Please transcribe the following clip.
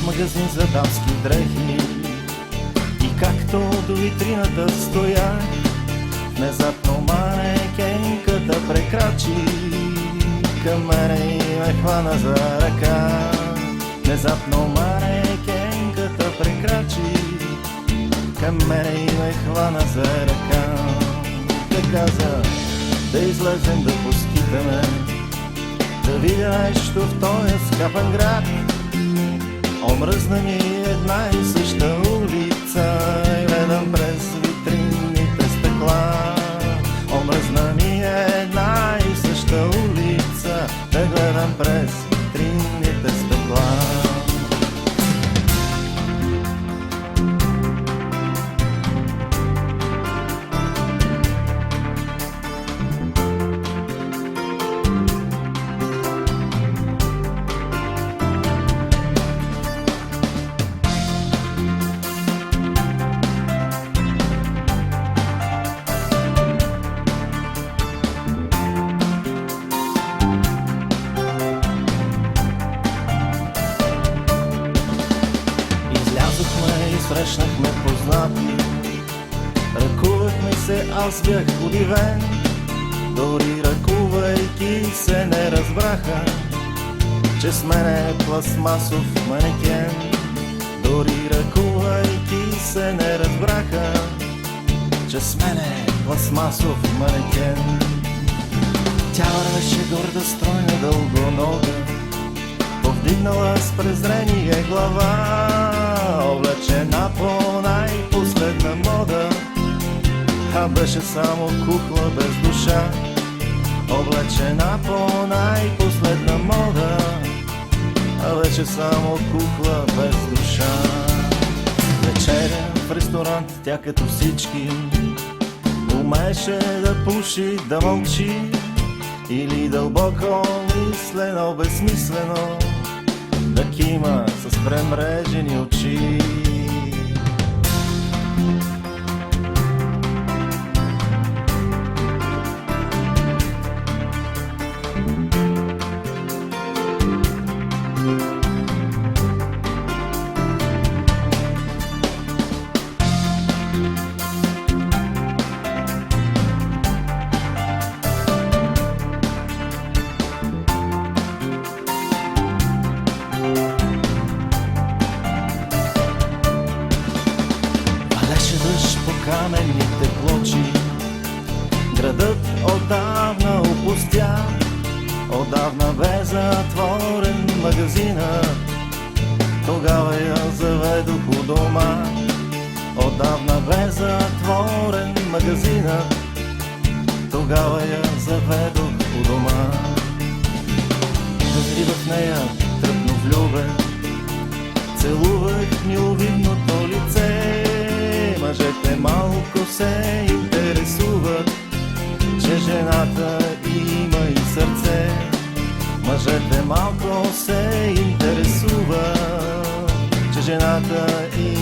в магазин за дамски дрехи и както до витрината стоях, внезапно манекенката прекрачи към мене и ме хвана за ръка. Внезапно манекенката прекрачи към мене и ме хвана за ръка. Те каза да излезем да поскитаме, да видя нещо в този скапан град. Омръзна ми една и съща улица, гледам през витринните стъкла. Омръзна ми една и съща улица, да гледам през витринните стъкла. Срещнахме познати, ръкувахме се, аз бях удивен. Дори ръкувайки се не разбраха, че с мен е пластмасов манекен. Дори ръкувайки се не разбраха, че с мен е пластмасов манекен. Тя вървеше горда, стройна, дългонога, повдигнала с презрение глава, облечена по най-последна мода, а беше само кукла без душа. Облечена по най-последна мода, а беше само кукла без душа. Вечеря в ресторант, тя като всички умееше да пуши, да мълчи или дълбоко мислено, безсмислено да кима с премрежени очи. Каменните плочи, градът отдавна опустя, отдавна бе затворен магазина. Тогава я заведох у дома, отдавна бе затворен магазина. Тогава я заведох у дома. Възри в нея тръпно влюбен, целувах миловидното лице. Мъжете малко се интересуват, че жената има и сърце. Мъжете малко се интересуват, че жената има